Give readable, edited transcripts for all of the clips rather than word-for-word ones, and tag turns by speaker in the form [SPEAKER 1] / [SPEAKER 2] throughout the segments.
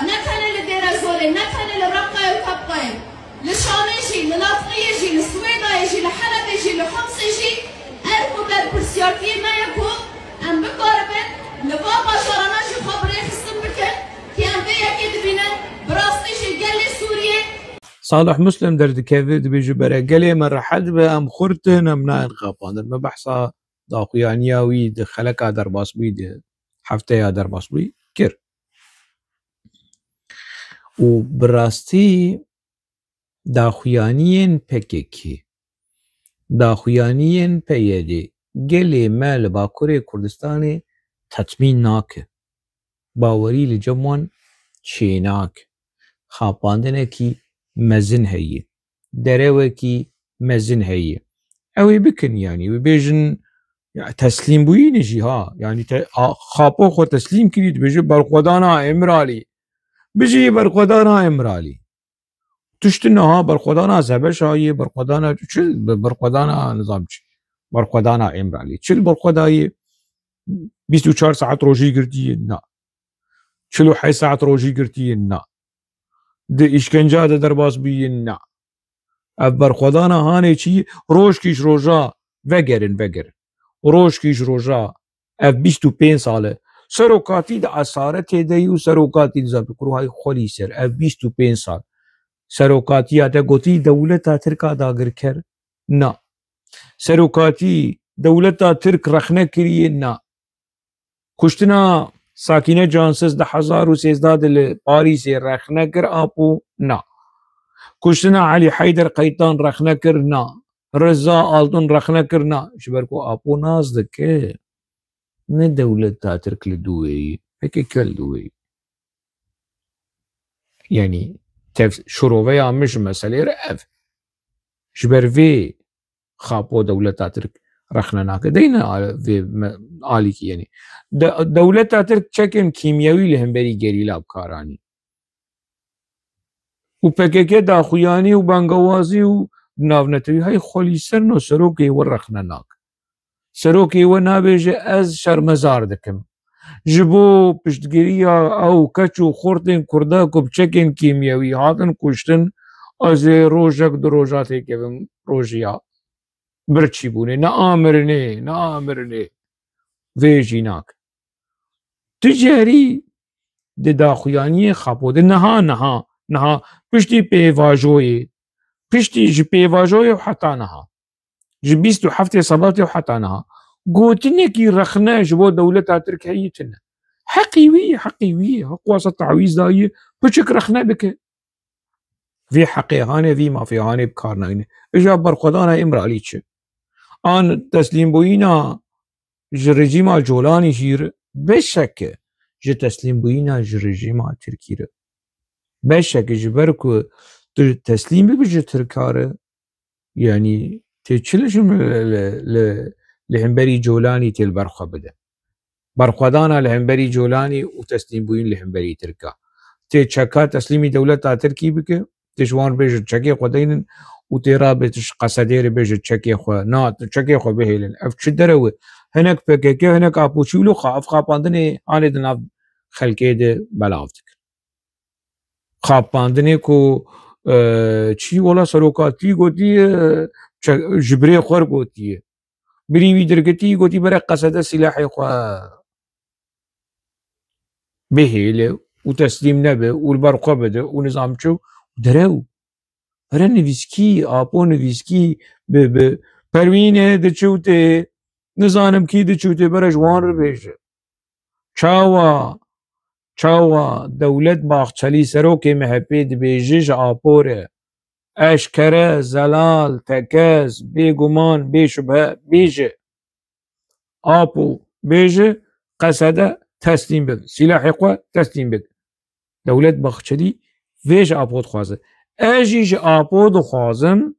[SPEAKER 1] نتنه لدير زوري نتنه لرقة وكبقة لشامي جي للاطقية جي للسويدة جي لحلب جي لحمص جي أركو برسيارتي ما يكون أم بقاربن لبابا شرانا جي خبري خصم بكن كي أم بيا كي دبينن براستي جي قلي سوريا
[SPEAKER 2] صالح مسلم درد كافيد بيجي برا قلي مرة حد بأم خورتن أم ناين غابان ما بحصا داقيانياوي دخلك عدر باصبي دي حفتة عدر باصبي كر وبراستي داخویانین پککی داخویانین پیدی گلی مال باکوری کردستانی تطمین ناکه باوری لجمعان چیناک خاپاندنه کی مزن هیه دروه کی مزن هیه اوی بکن یعنی و بیجن تسلیم بویی نجی ها یعنی خاپو خو تسلیم کرید بیجی برخودانا امرالی بیجی برخودانا امرالی تشتنها برخودانا زبشایی برخودانا چل برخودانا نظام چی برخودانا امرالی چل برخودایی 24 ساعت روزی گرتیه نه 48 ساعت روزی گرتیه نه ده اشکنجه ده درباس بیه نه اف برخودانا هانه چی روش کیش روزا وگرن روش کیش روزا اف 25 ساله سروکاتی ده اثارت ده و سروکاتی ده زبکرو های خولی سر اف 25 سال سروکاتی آتا گوتی دولتا ترکا داگر کر نه سروکاتی دولتا ترک رخنه کریه نه کشتنا ساکینه جانسز ده 1013 دل پاریس رخنه کر آپو نه کشتنا علی حیدر قیطان رخنه کر نه رضا آلتون رخنه کر نه شبر کو آپو ناز دکه نه دولتا ترک لدوی هکی کل دوی یعنی شروعه یا مش مسئله رأف جبر في خاپو دولتا ترك رخنا ناك دينا في عالي يعني دولتا ترك چكن كيمياوي لهم بري گريلا بكاراني و PKK داخوياني و بانگوازي و ناونتوي هاي خولي سرنو سروكي و رخنا ناك سروكي و نابيجي از شرمزار دكم جبو پشتگیریا او کچو خورتن کرده کب چکن کیمیاوی هاتن کشتن از روژک دو روژاتی که بیم روژیا برچی بونه نه آمرنه ویجی ناک تجاری ده داخویانی خاپوده نها پشتی پیواجوی پشتی جی پیواجوی و حتی نها جی 27 صباتی و حتی نها قوتني كي رخنا جبو دولتها ترك هيتنا حقيوية قواسة تعويز داي بچك رخنا بك في حقيقانه في ما في هاني بكارنا اجا برخدانا امرالي چه آن تسليم بوينا رجيما جولاني جير بشك جي تسليم بوينا رجيما تركير بشك جبركو تسليم بجي تركاره يعني تشلش لهمبري جولاني تل برخه بده برخدانا لهمبري جولاني وتسليم بوين لهمبري تركا تي تشكا تسليمي دولتا تركي بك تشوان بيج تشكي قدين وتيرا بتش قصدير بيج تشكي خو نا تشكي خو بهيلن اف تشدرو هناك PKK هناك ابوشولو خاف خاپاندني اني دنا خلكيد بلافتك خاپاندني كو چي ولا سروكاتي گوتي جبري خور گوتي بريوي درگتي گوتي برا قصد سلاحي خوا بهيله وتسليم نبه والبرقه بده ونظام شو درو برا نفسكي آبو نفسكي پروينه دچوته نظام كي دچوته برا جوان رو بيجه چاوا دولت باخچلي سروكي محبيد بيجيج آبوره اشکره زلال تکز بیگمان بیشبه بیجه آپو بیجه قصده تسلیم بده سلاح قوه تسلیم بده دولت بخچدی ویج آپو خوازه اجیج آپو خوازن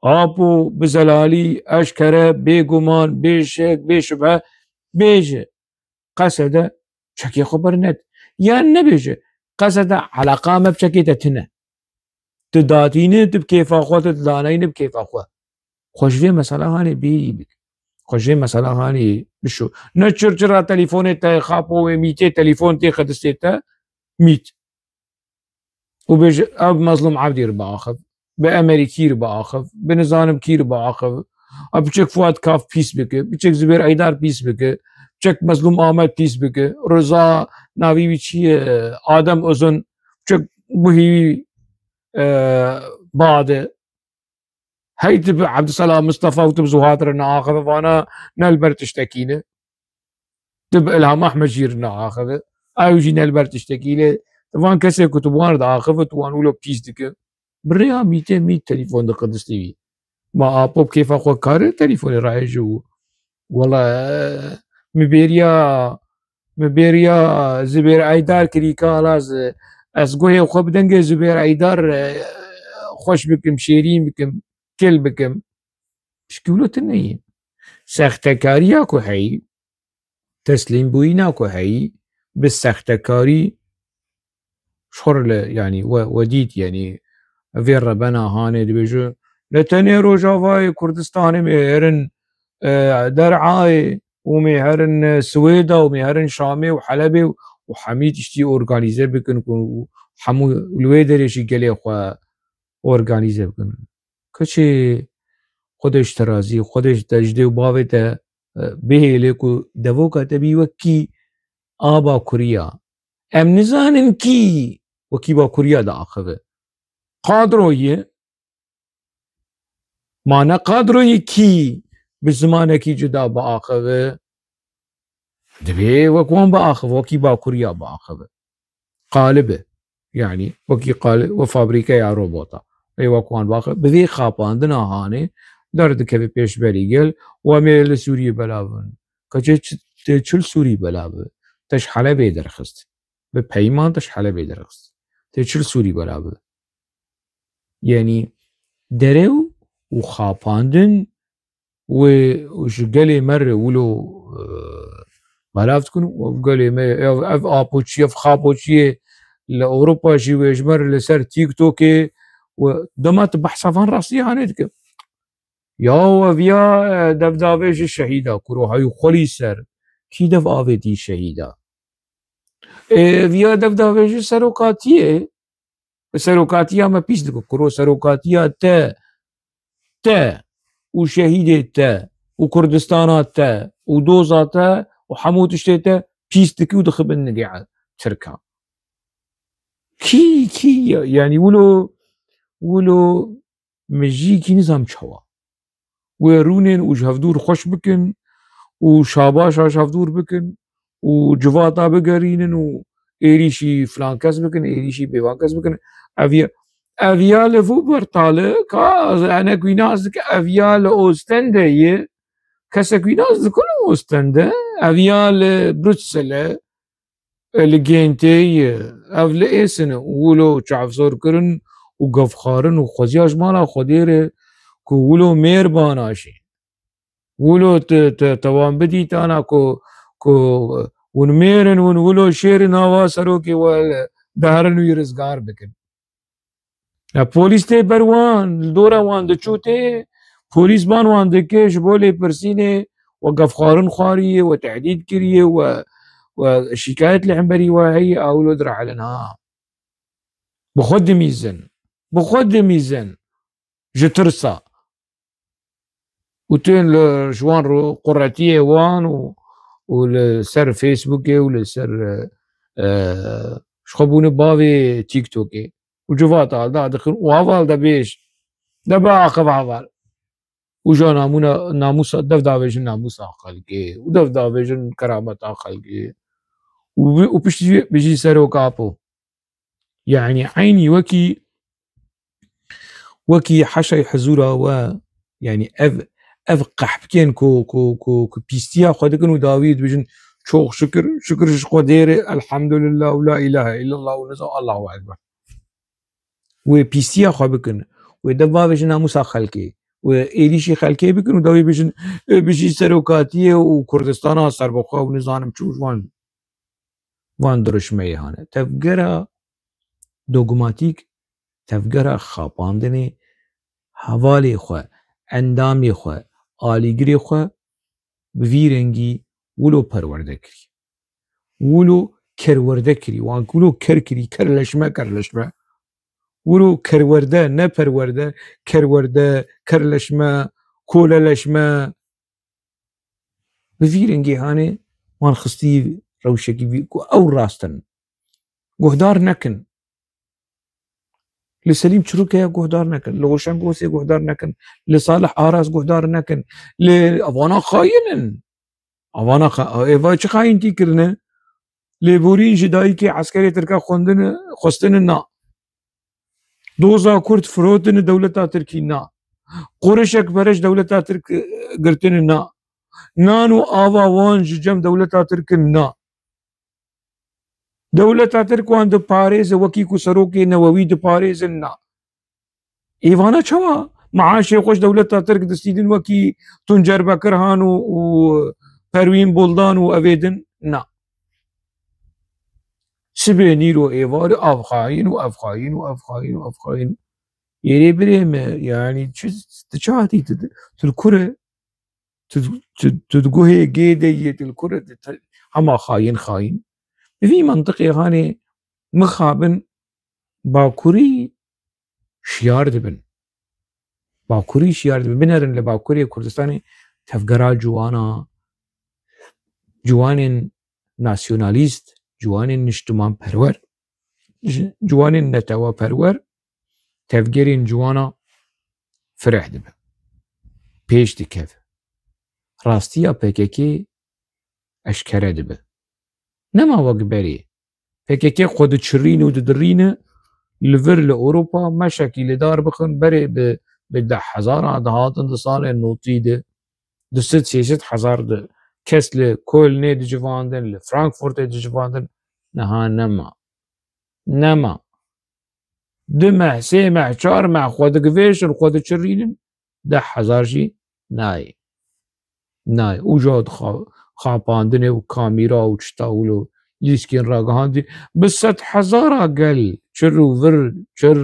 [SPEAKER 2] آپو بزلالی اشکره بیگمان بیشک بیشبه بیجه قصده چکی خبر ند یا نبیجه قصده علاقه مبچکی تتنه تداتيني بكيف اخوات تدانين بكيف اخوات خوشوي مسألة هاني بي خوشوي مسألة هاني بشو نچرچرا تليفون تا خاپو ميتي تليفون تي خدستيتا ميت وبيج اب مظلوم عبدي رباخذ بامريكي رباخذ بنظام كي رباخذ بچك فؤاد كاف بيس بك بچك زبير ايدار بيس بك بچك مظلوم احمد بيس بك رضا ناوي ويشي ادم ازن بچك بهي بعد هيتب عبد السلام مصطفى وتب زهاتر ناخذ وانا نلبر تشتكينه تب الهام احمد جير ناخذ ايوجي نلبر تشتكيله طبعا كسي كتبوان دا اخذت وان ولو بيس دك بريا 200 تليفون دا قدس تي ما ابوب كيف اخو كار تليفون رايجو والله مبيريا زبير ايدار كريكا لاز اسقوي خو بدنجي زبير ايدار خوش بكم شيرين بكم كل بكم شكولو تنين سختكاري اكو هي تسليم بوينا اكو هي بالسختكاري شهر يعني وديت يعني فير ربنا هاني دبيجو لتني روجافاي كردستاني مهرن درعاي ومهرن سويدا ومهرن شامي وحلبي وحميد اشتي اورغانيزي بكن حمو الويدر شي قالي خو اورغانيزي بكن كشي خودش ترازي خودش تجدي وباوته به لكو دفوكا تبي وكي ابا كوريا ام نزانن كي وكي با كوريا دا اخذ قادرويه معنى قادرويه كي بالزمان كي جدا باخذ دبي وكون باخذ وكي با كوريا باخذ قالبه يعني وكي قال وفابريكا يا روبوتا اي وكون باخذ بذي خاباندنا هاني درد كبي بيش بريقل وميل سوري بلاون كجت تشل سوري بلاون تش حلا بيدرخست ببيمان تش حلا بيدرخست تشل سوري بلاون يعني درو وخاباندن وشقالي مرة ولو بلاف تكون وقالي ما اف ابوتشي اف خابوتشي لاوروبا شي ويجمر لسر تيك توكي ودمت بحثافان راسي هانيتك يا ويا دفدافيش الشهيدة كرو هاي خلي سر كي دف آويتي الشهيدة ويا دفدافيش سروكاتيه ما بيش دكو كرو سروكاتيه تا وشهيدة تا وكردستانا تا ودوزا تا وحمود اشتيتا بيش دكي ودخب النقاع تركا كي يعني ولو مجي كي نظام شوا ويرونين وجهفدور خوش بكن وشاباشا شافدور بكن وجواتا بقرينن وإيريشي فلان كاس بكن إيريشي بيوان كاس بكن أفيا لفو برطالة كاز أنا كوي ناس دك أفيا لأوستندا يه كاسا كوي ناس دكون أوستندا أفيا لبروتسل لجينتي أف لإيسن ولو شعفزور كرن وقفخارن وخزياش مالا خدير كولو مير باناشي ولو توان بدي تانا كو ونميرن ونولو شيرن هوا سروكي والدهرن ويرزقار بكن پولیس ته بروان دورا وان دچوته پولیس بان وان دکش بولي برسينه وقف خارن خاريه وتعديد كريه وشكايات العنبري وهي اولو درع علنها بخد ميزن جترسا وتين لشوان قراتيه وان ولسر فيسبوك ولسر شخبون باوي تيك توك وجوات دا دخل وهوال دا بيش دا باقب هوال وجا ناموس دف داويجن ناموس خلقي ودف داويجن كرامت خلقي وبشتي بيجي سرو كابو يعني عيني وكي حشي حزورا و يعني اف قحبكين كو بيستيا خدكن وداويد بيجن شوخ شكر قدير الحمد لله ولا اله الا الله ونزل الله اكبر وبيستيا خبكن ودبا بيجن ناموس خلقي وإيريشي خلقي بكن وداوي بيجن بيجي سروكاتيه وكردستان سربخا ونظام تشوش وان درش ميهانه تفقرا دوغماتيك تفقرا خاباندني حوالي خو اندامي خو آلیگری خو بویرنگی ولو پرورده کری ولو کرورده کری وان کلو کری کرلشمه ورو کرورده نه پرورده کرورده کرلشمه کوللشمه بفیرنگی هانه وان خستی روشکی بی او راستن گهدار نکن لسليم تشروكيا قهدار نكن لغوشان بوسي قهدار نكن لصالح آراس قهدار نكن لأفانا خاينن أفانا إيفا چه خاين تي كرنه لبورين جدائي كي عسكري تركا خستن نا دوزا كرد فروتن دولتا تركي نا قرشك برش دولتا ترك قرتن نا نانو آوا وان جم دولتا تركن نا دولتا تركوان دو پاريز وكي كو سروكي نووي دو پاريز نا ايوانا چوا معاشي خوش دولتا ترك دستيدن وكي تنجر بكرهان و پروين بولدان و اويدن نا سبه نيرو ايوار افخاين و افخاين و افخاين و افخاين يري بريم يعني تشاتي تلكره تدقوه جيدة تلكره هما خاين في منطقة هاني مخابن باكوري شيار دبن بنرن لباكوري كردستاني تفقرا جوان ناسيوناليست جوان نشتمان پرور جوان نتوا پرور تفقرين جوانا فرح دبن پیش دكف راستيا PKK اشكره دبن نما وقبري PKK خود تشرين وددرين لفر لأوروبا مشاكل دار بخن بري بده حزارة دهاتن دسال النوطي ده دست سيست حزار ده كس لكل نيد جواندن لفرانكفورت جواندن نها نما دمه سيمه چارمه خود قفيشن خود تشرين ده حزار جي ناي وجود خاپاندنه و کامیرا و چتاولو لیسکین راگهاندی بست حزارا قل چروور چر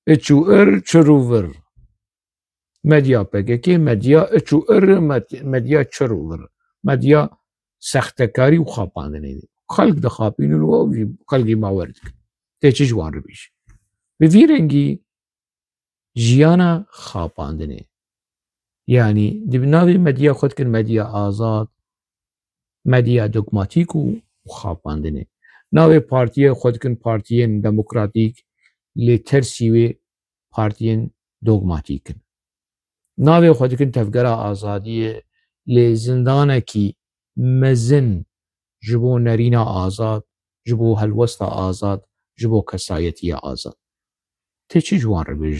[SPEAKER 2] اچوئر چروور مدیا PKK مدیا اچوئر مدیا چروور مدیا سختکاری و خاپاندنه دی خلق ده خاپینو و خلقی ماورد ته چی جوان رو بیش بفیرنگی جیانا خاپاندنه يعني دي بناوي مديا خود كن مديا آزاد مديا دوغماتيك وخاپاندنه ناوي پارتيه خود كن پارتيين ديمقراطيك لترسيوي پارتيين دوغماتيك ناوي خود كن تفقرا آزادية لزندانه كي مزن جبو نرينا آزاد جبو هلوستا آزاد جبو كسايتية آزاد تيچي جوان ربيج